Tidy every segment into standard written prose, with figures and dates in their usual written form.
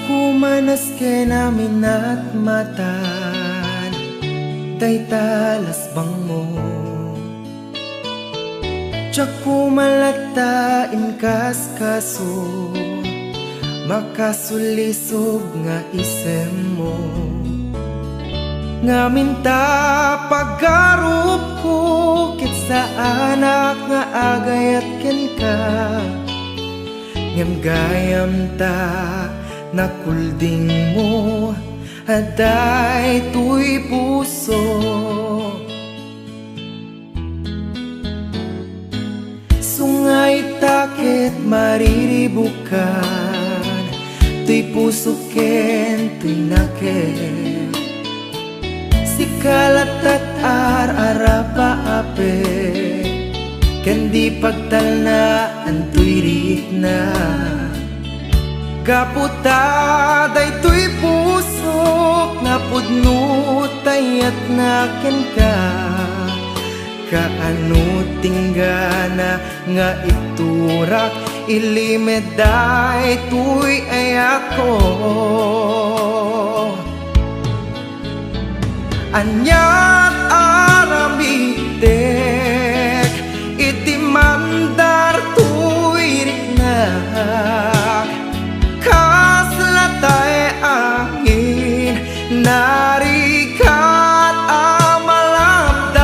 Kumanas ke namin at matan Day talas bang mo Kumalata inkas kaso Makasulisog nga isem mo Ngamin ta pagarup ko Kit sa anak nga agayat ken ka Ngam gayam ta nakulding mo aday tuy puso Sungay takit mariribukan tuy puso ken tuy naket Sikalat at ar-arapa ape ken di pagtalnaan tuy rikna Kaputa day tuy pusok Napudno tayat naken ka Kaano tinggana nga iturak Ilimeday tuy ayat ko Anyat aramitek Iti mandar tuy riknak Kaslatay angin Narikat amalabdan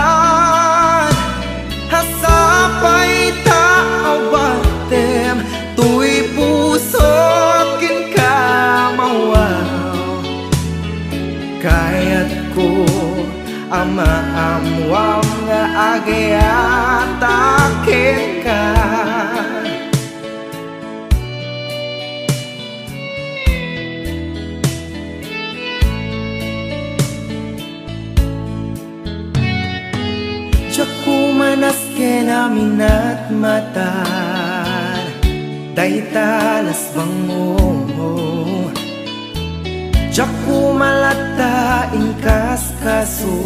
Hasapay tao batem Tuy pusot kin kamawaw Kayat ko ama-amwam nga agayat akin ka Kumanas ke namin at matan Day talas bang mo Kumalata inkas kaso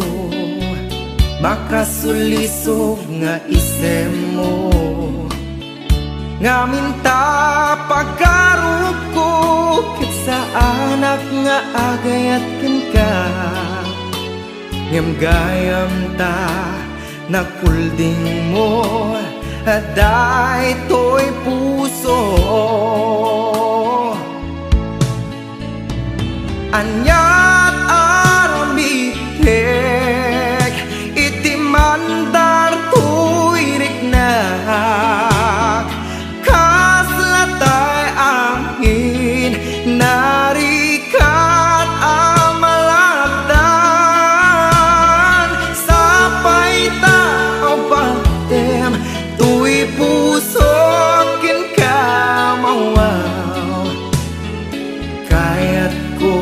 Makasulisog nga isem mo Ngamin ta pagkarup ko Kit sa anak nga agayat ken ka Ngam gayam ta nakulding mo aday to'y puso Anyat aramitek iti mandar to'y riknak Kaslatay angin narikat amalagdan Sapay tao batem tuy pusok kin kamawaw Kayat ko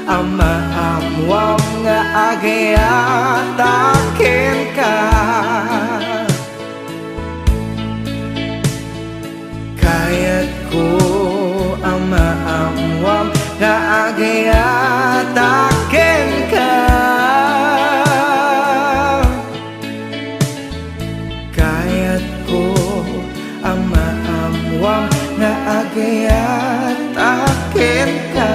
ama-amwam nga agayat akin ka Kayat ko ama-amwam nga agayat akin ka Kayat ko ama-amwam nga agayat akin ka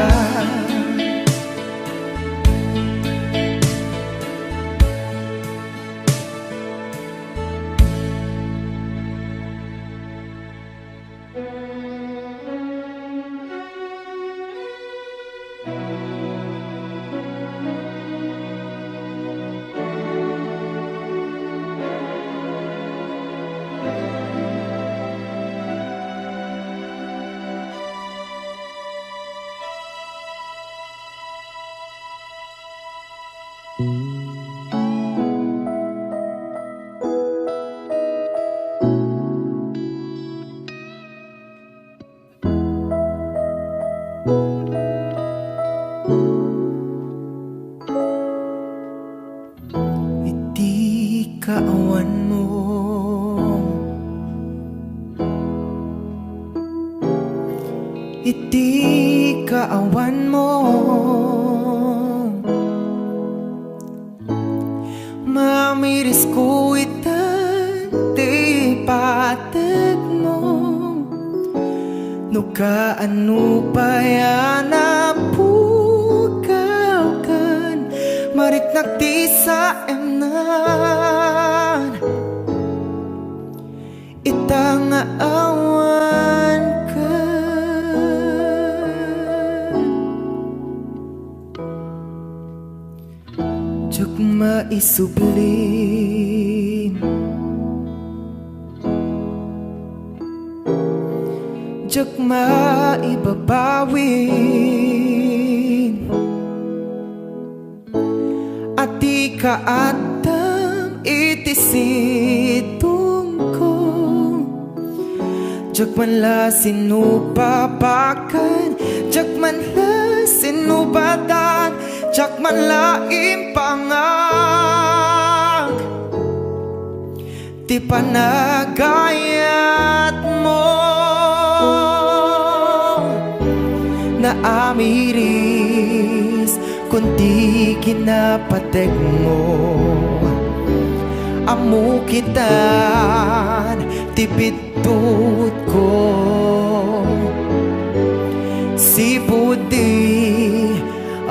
kaawan mo iti kaawan mo mamiris ko itan di patag mo no kaano pa yan napukaw kan mariknak ti sa emnan itang awan kan juk maisublin juk maibabawin at di kaatam itisitong ko juk man la sinupapakan juk man la sinubatan juk man la impangag di panagayat mo na amiris kundi kinapatek mo amo kitan tipitut ko si pudi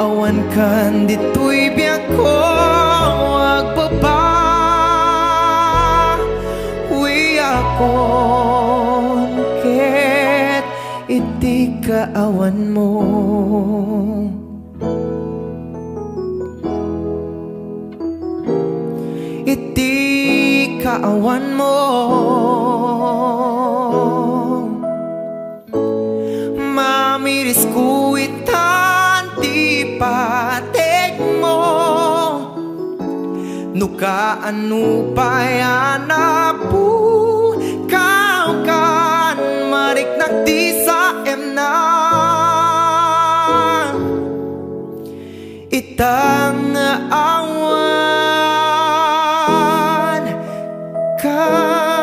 awan kan dito'y biyak ko agbaba wi akon ket iti kaawan mo iti kaawan mo mamiris ko itan di patek mo nukaano pa yan apu kau kan mariknak di sa emna itang awan kan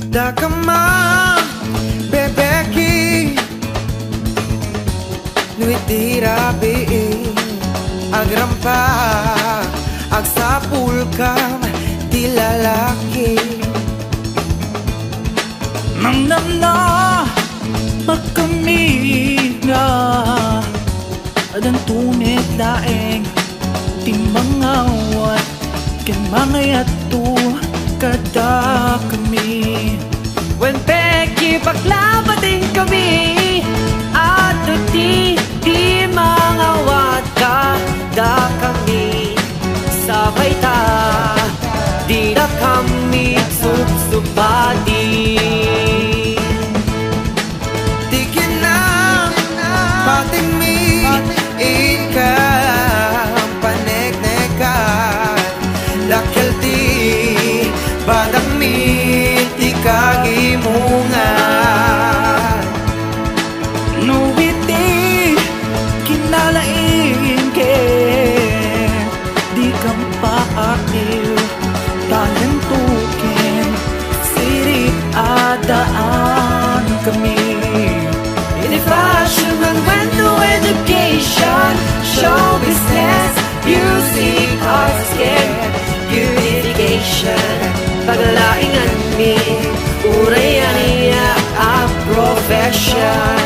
Dakama bebeki nuiti rabi agrampa agsapul kam di lalaki Mangnamna magkamiga adan tunit laeng timangawat ken mangayat tu kada kami when peki paglabating kami at di mangawat kada kami sabay ta di na kami subsubadi tikin na pating mi ika panegnegan lakil ti badami ti kagimungan nuwiti kinalain ke di kang paakil tanan tukin sirip adaan kami in fashion and went to education show business music arts care beautification paglaingan mi urayan niya a profession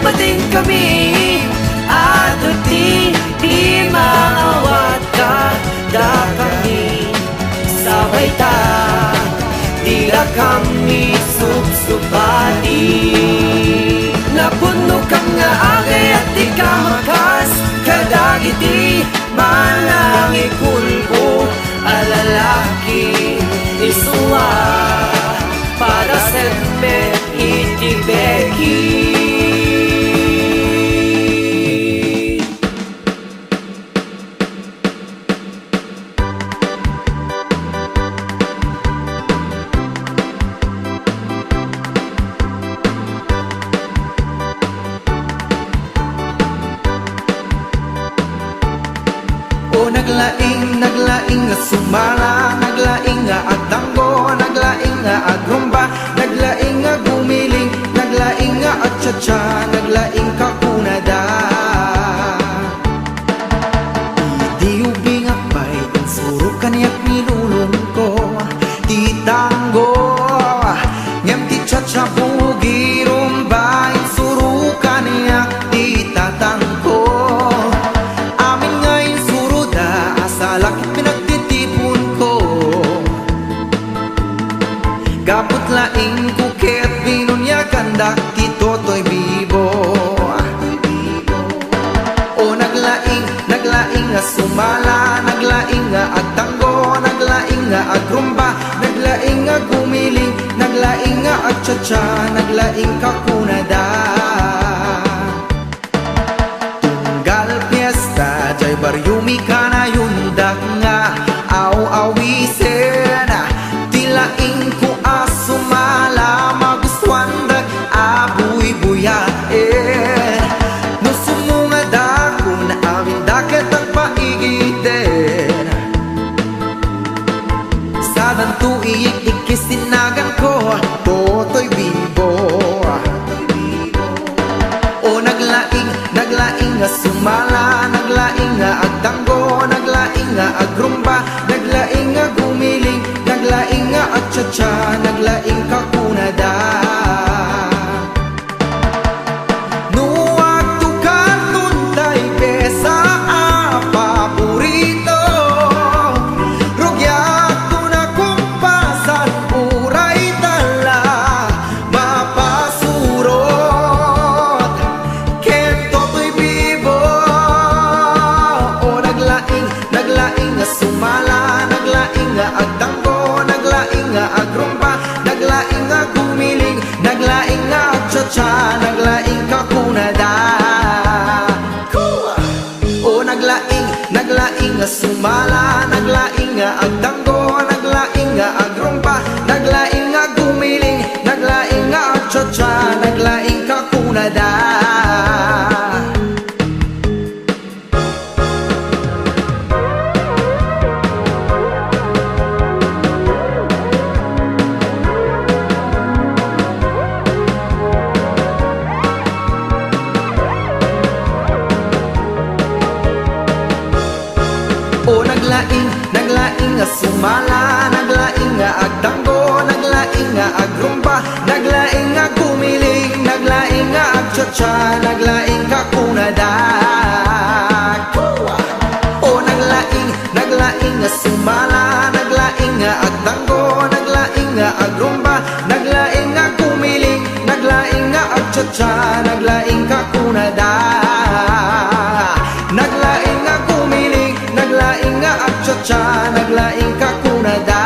bading kami at di maawat ka da kami sabay ta tila kami subsubadi napuno kam nga agay at di ka makas kadagiti manang ikulbo alalaki isuwa para sempre itibeki. O naglaing nga sumala, naglaing nga agtanggo, naglaing nga agrumba, naglaing nga gumiling, naglaing nga atcha-cha, naglaing ka kunada. Di ubing akbay, ang suro kaniyak nilulong ko, di tango, ngem ti cha-cha bugi rumba, ang suro kaniyak di tatangko. Lakit pinagtitipon ko Gapot laing kuket binunyakan dak ti Totoy Bibo O naglaing nga sumala naglaing nga agtanggo naglaing nga agrumba naglaing nga gumiling naglaing nga agcha-cha naglaing ka kunada Tunggal fiesta jay baryumi ka na yundak nga aw-awisen tilaing ko asumala magustuhan dag abuy-buyain no sumunga dako na amin dakat ang paigiten sa danto ikisinagan ko Totoy Bibo o naglaing nga sumala naglaing nga agtanggo naglaing nga agrumba naglaing nga gumiling naglaing nga atcha-cha naglaing ka kunada nuwag tukar tuntay pesa paborito rugyat to na kumpasan uray tala mapasurot ken Totoy Bibo o naglaing nga sumala naglaing nga agtanggo naglaing nga agrumba naglaing nga gumiling naglaing nga atcha-cha naglaing ka kunada o naglaing nga sumala naglaing nga agtanggo naglaing nga agrumba naglaing nga gumiling naglaing nga atcha-cha naglaing ka kunada O naglaing nga sumala naglaing nga agtanggo naglaing nga agrumba naglaing nga gumiling naglaing nga agcha-cha naglaing ka kunada o naglaing nga sumala naglaing nga agtanggo naglaing nga agrumba naglaing nga gumiling naglaing nga agcha-cha naglaing ka kunada naglaing nga gumiling naglaing nga atcha-cha naglaing ka kunada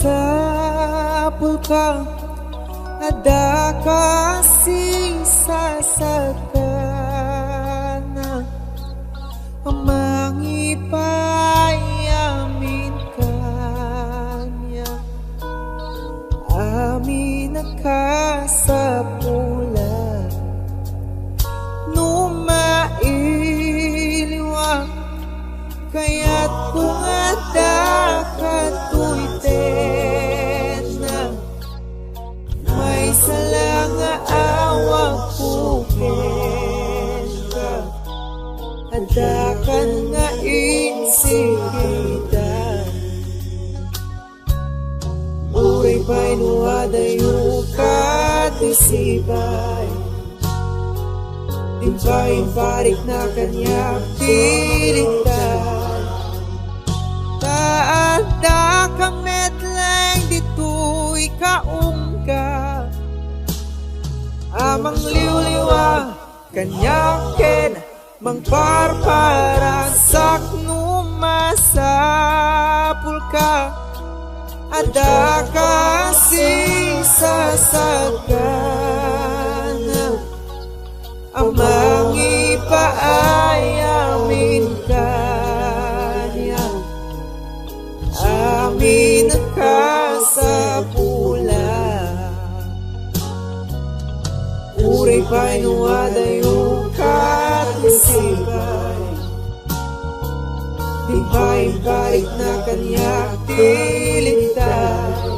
Sapul ka ada kasih sasakana mangipayamin kanya amin nakasapula kan nga insigitan uray pa'y nuadayo katisibay Timpay parik na kanya tilitan Taanda kamet lang dito'y kaungka Amang liwliwa kanyakin Mangparparasak numasapul ka Ada kasing sasagana Amang ipaayamin kanya Amin ka sa pula Uray pa'y nuadayo katisibay Timpay balik na kanya tilintay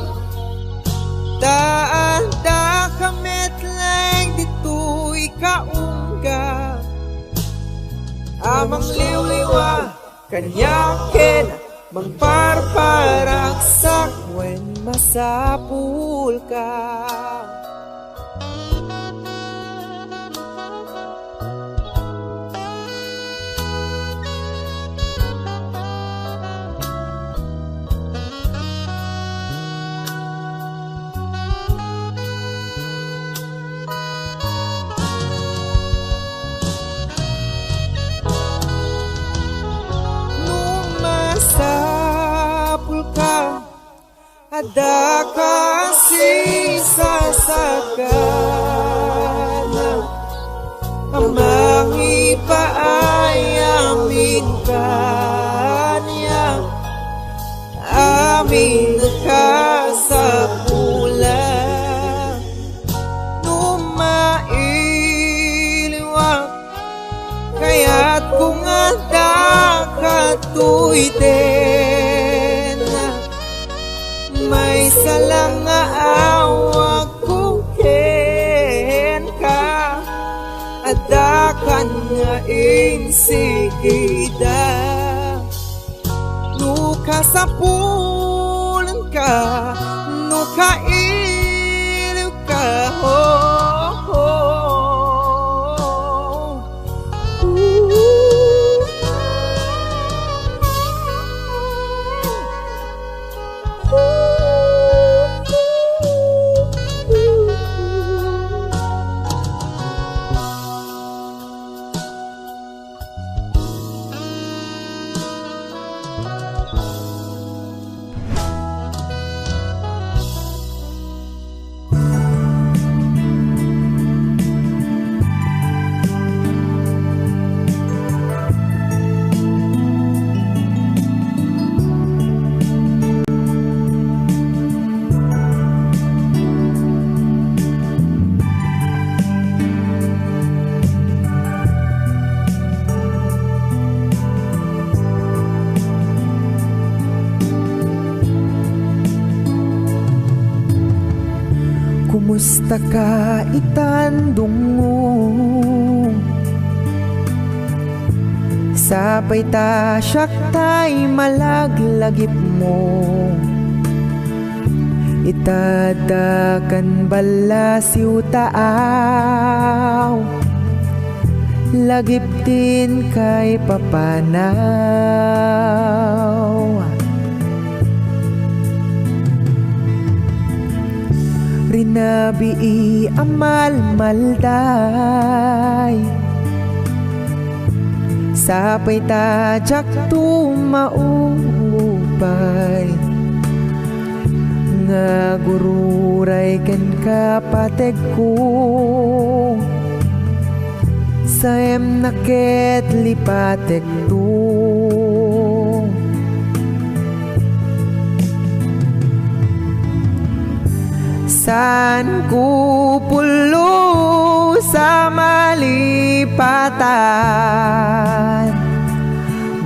Taanda kamet lang dito'y kaungga Amang liwliwa kanyakin Mangparparaksak when masapul ka Ada kasing sasagana Amang ipaayamin kanya Amin ka sa pula Numailiwag Kaya't kung ada katuiten may salang nga awag kung ken ka Adakan nga insigida Nuka sa pulan ka Nuka iliw ka Kumusta ka itandungo Sapay ta siyak tay malaglagip mo Itadakan bala siw taaw Lagip din kay papanaw Rinabi amal malday Sapay tajak tumaupay Nga gururay ken kapateg ko Sayem naket lipatek to San kupulo sa malipatan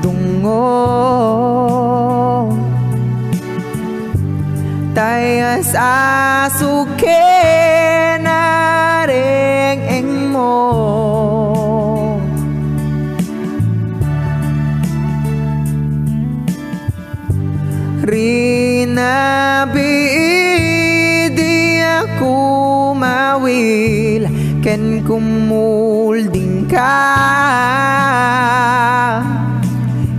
Dungo Tayas asuke na reng eng mo di ako mawil ken kumulding ka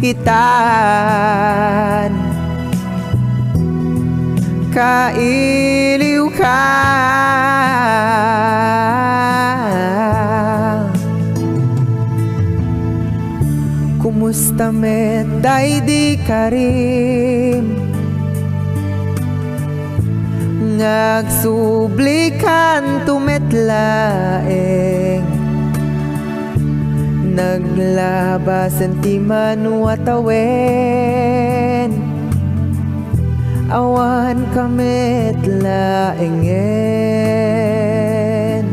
itan kailiw ka kumusta met day karim ngagsublikan tumetlaeng naglabasan ti manuatawen awan kametlaengen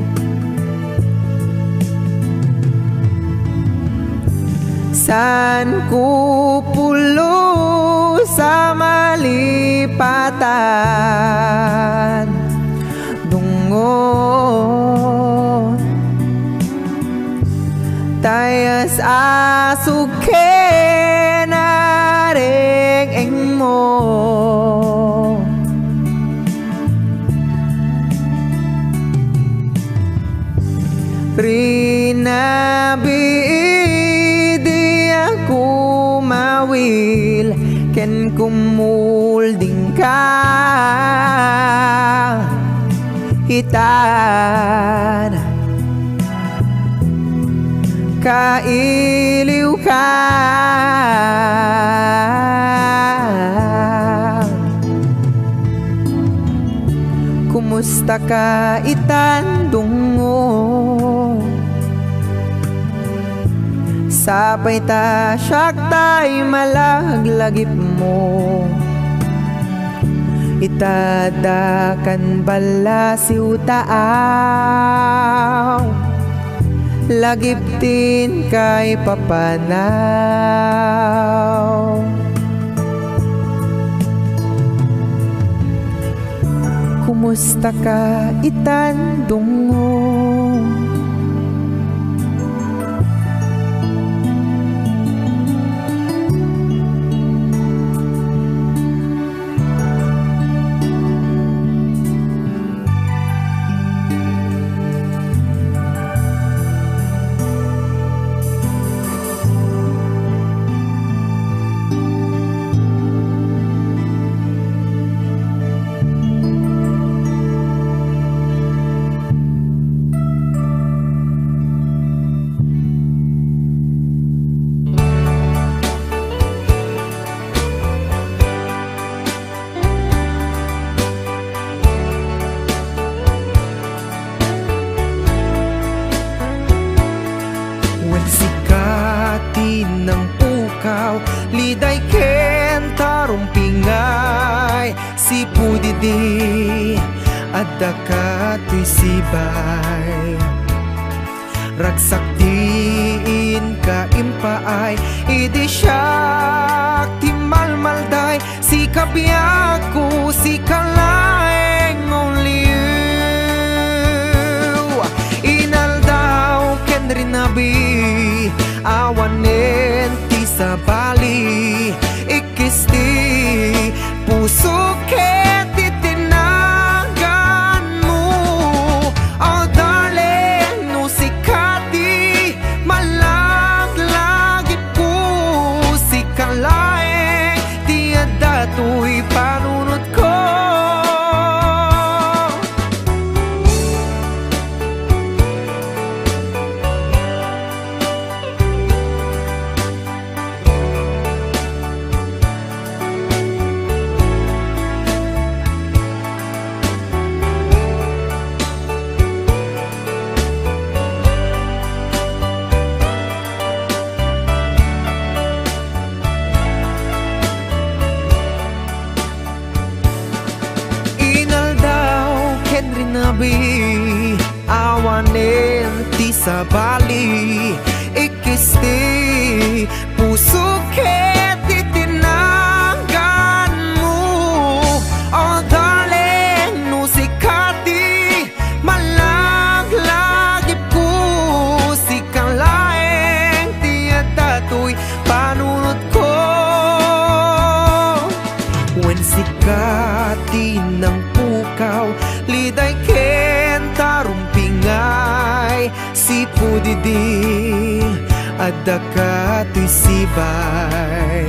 san kupulo sa malipatan dungon tayas asuke nareng mo Rinabi di ako mawil ken kumulding ka hitan kailiw ka kumusta ka itan dungo sapay ta siyak tay malaglagip mo itadakan bala si utaaw lagip din kay papanaw kumusta ka itan dungo sikatin ng pukaw liday ken tarumpingay si pudidi adda katoy sibay ragsak diin ka impaay idi siyak ti malmalday si kabiyaku si kalaeng only you inal daw ken rinabi awanen ti sabali ikisti puso ket itinagan mo oh darling no sikati malaglagip ko si kalaeng ti adatoy panunot ko awanen ti sabali ikisti puso ket itinagan mo oh darling no sikati malaglagip ko si kalaeng ti adatoy panunot ko when sika idi adda ka to'y sibay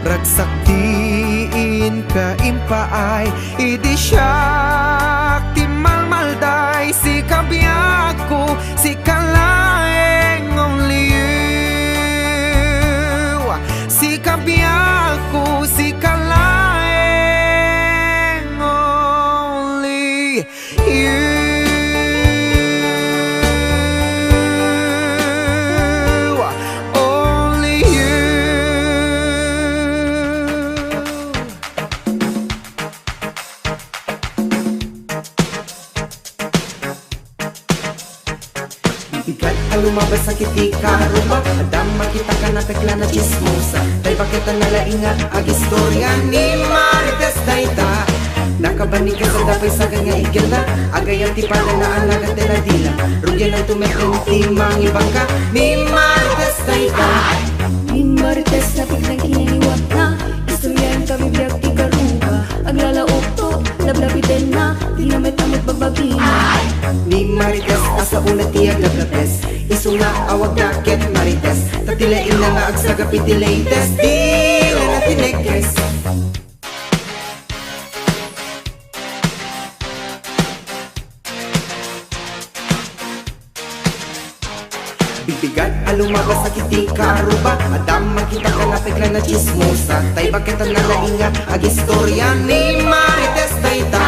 ragsaktiin ka impaay idi siyak ti malmalday si kabiyako si kalaeng only you si kabiyako si kalaeng only you. Bigat ang lumabas sa kiti karuba Adam makita ka na pekla na chismosa Day bakit ang nalainga ag istorya ni Marites dayta Nakabani ka sa dapay sa ganga igala Agay ang tipada na alaga tela dila Rugyan ang tumeteng timang ibang ka ni Marites dayta Ni Marites na piglang kinaniwat na Istorya ang kami biyag ti karuba Aglalaok to, lablabitin na Di na may tamit bagbagina Ni Marites asa una tiyag lablabes Isu nga awag daket Marites Tatilain na nga agsagapit ti latest Di na tinekes Bibigat alumabas sa kiti karuba Adam makita ka na pekla na chismosa Tay bakit ang nalainga ag istorya ni Marites dayta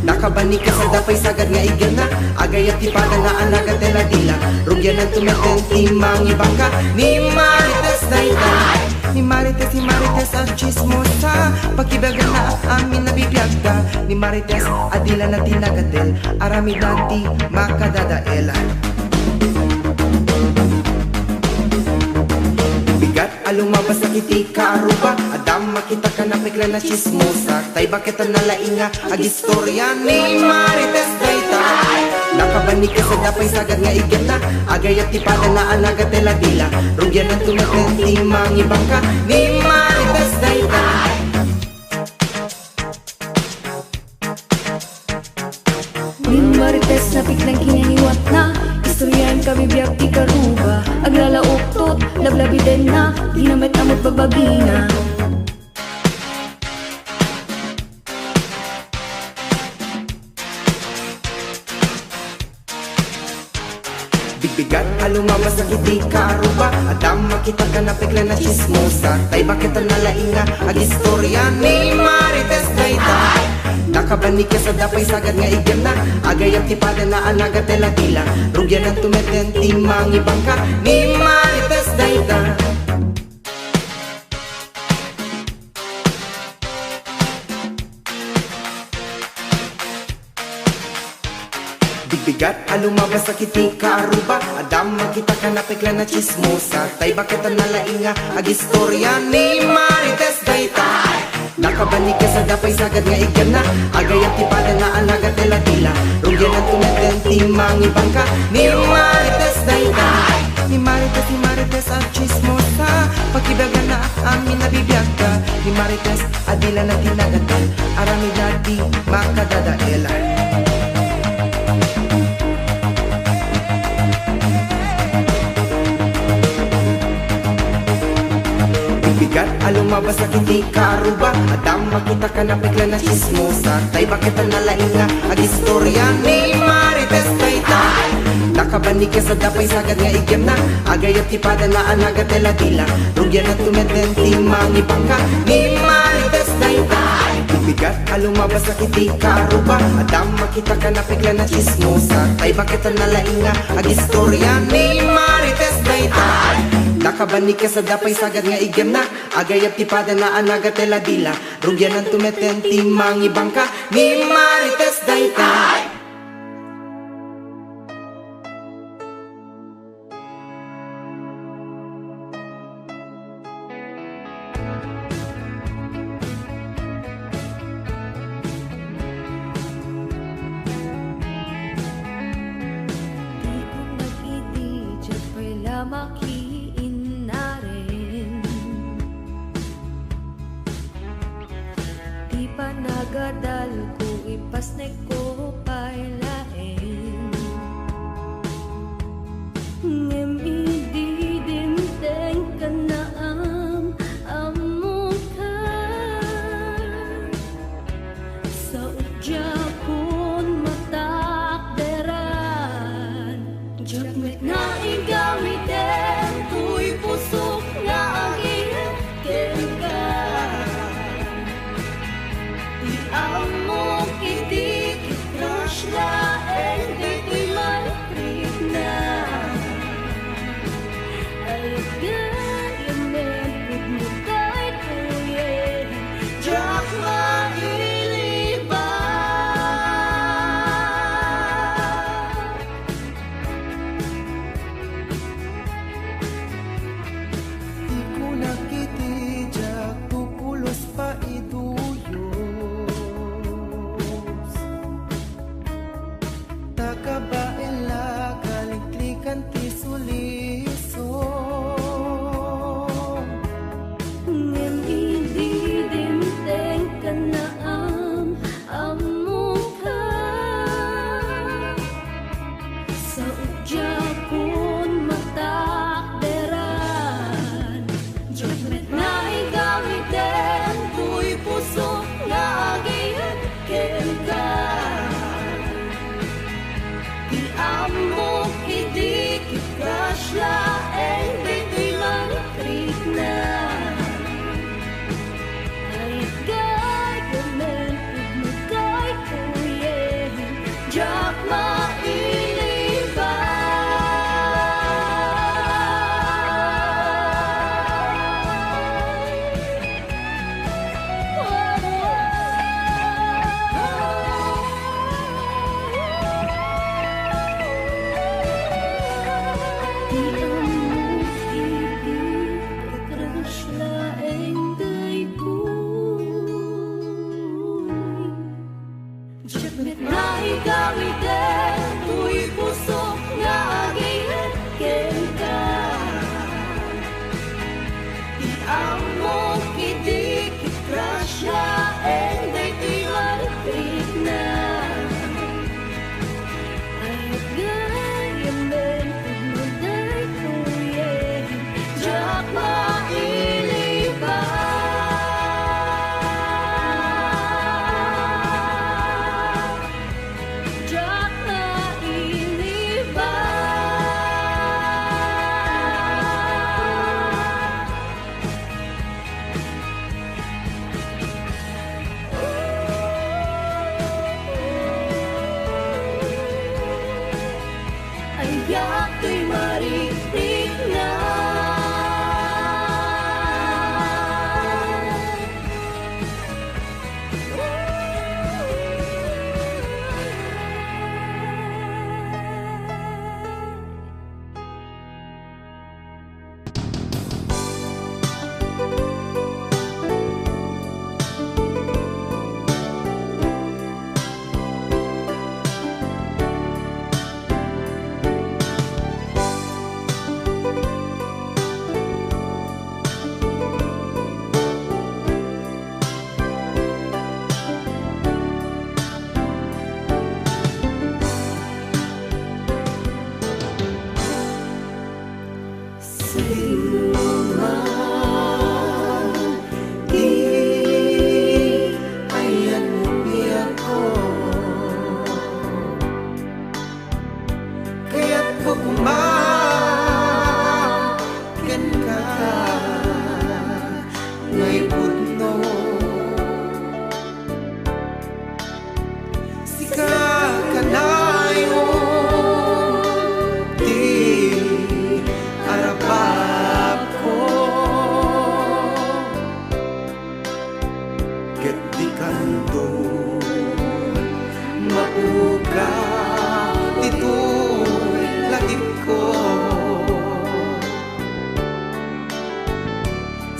Nakabani ka sa dapay sagad nga igana Agay at tipada na alaga tela dila Rugyan ang tumeten timang ibang ka ni Marites dayta Ni Marites ang chismosa Pakibagan na amin nabibiyagda Ni Marites adila na tinagatel Arami nanti makadadaela Bigat alumabas sa kiti karuba Adam makita ka na pekla na chismosa Tay bakit ang nalainga ag istorya ni Marites dayta Nakabani ka sa dapay sagad nga igana Agay at tipada na alaga tela dila Rugyan ang tumeten timang ibang ka ni Marites dayta Ni Marites na piglang kinaniwat na Istoryahan kami biyag ti karuba Aglalaok tot, lablabiden na Di na may tamot bagbagina Bibigat alumabas sa kiti karuba Adam makita ka na pekla na chismosa Tay bakit ang nalainga ag istorya ni Marites dayta Nakabani ka sa dapay sagad nga igana Agay ang tipada na alaga tela dila Rugyan ang tumeten timang ibang ka ni Marites dayta Bibigat alumabas sa kiti karuba Adam makita ka na pekla na chismosa Tay bakit ang nalainga ag istorya ni Marites dayta Nakabani ka sa dapay sagad nga igana Agay ang tipada na alaga tela dila Rugyan ang tumeten timang ibang ka ni Marites dayta Ni Marites ang chismosa Pakibagan na amin nabibiyagda Ni Marites adila na tinagatal Arami dati makadadaela Bigat alumabas sa kiti karuba Adam makita ka na pekla na chismosa Tay bakit ang nalainga ag istorya ni Marites dayta Nakabani ka sa dapay sagad nga igana Agay at tipada na alaga tela dila Rugyan ang tumeten timang ibang ka ni Marites dayta Bigat alumabas sa kiti karuba Adam makita ka na pekla na chismosa Tay bakit ang nalainga ag istorya ni Marites dayta Nakabani ka sa dapay sagad nga igana Agay at tipada na alaga tela dila Rugyan ang tumeten timang ibang ka ni Marites dayta Makiin na rin Di pa nagadal ko ipasnek ko pailain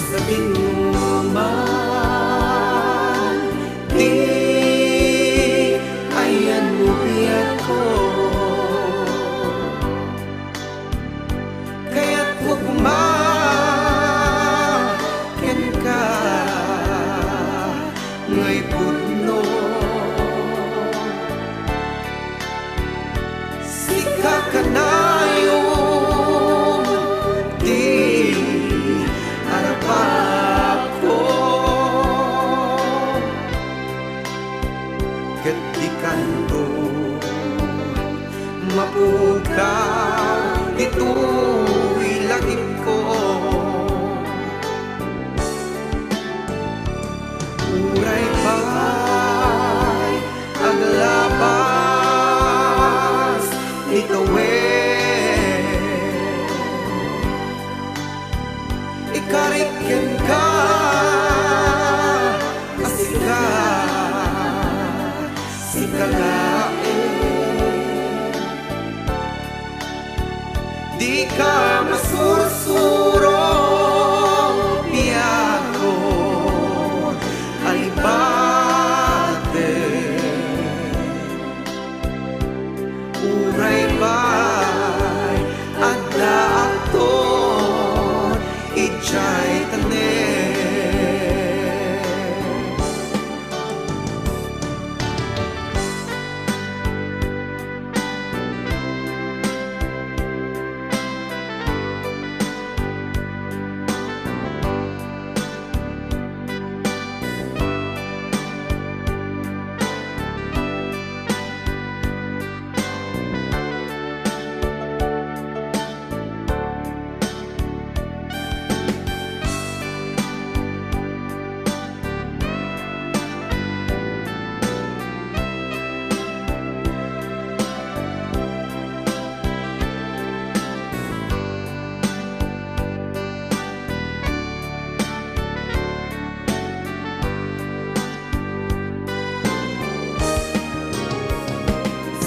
sa binuman. Di ayan mo biyak ko, kaya't huwag kumakan ka ngay pudno. Sika ka na yun, di harap ko, ket di kanto mapukaw dito'y lagip ko. Uray pa'y aglabas dito ikarikin ka asika sikalain. Di ka masursuro biyako alibate. Uray ba'y adda aktor ijay tanen.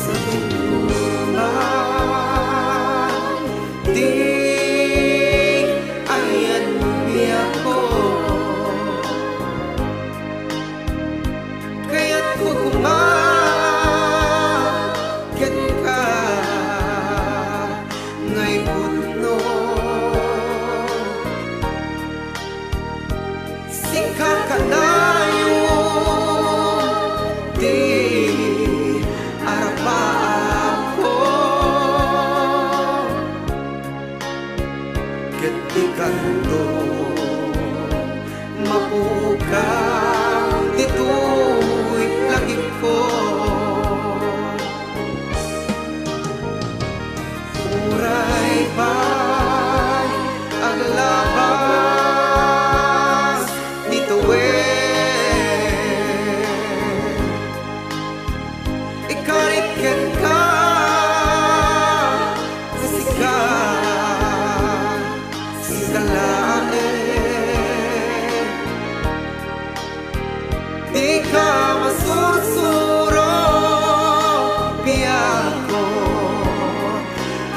Sa binuman, di ayan biyak ko, kaya't huwag kumakan ka ngay pudno. Sika ka na yun, di harap ako, ket di kanto mapukaw dito'y lagip ko. Uray pa'y aglabas dito ikarikin ka asika sikalain. Di ka masursuro biyako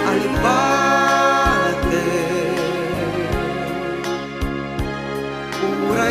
alibate. Uray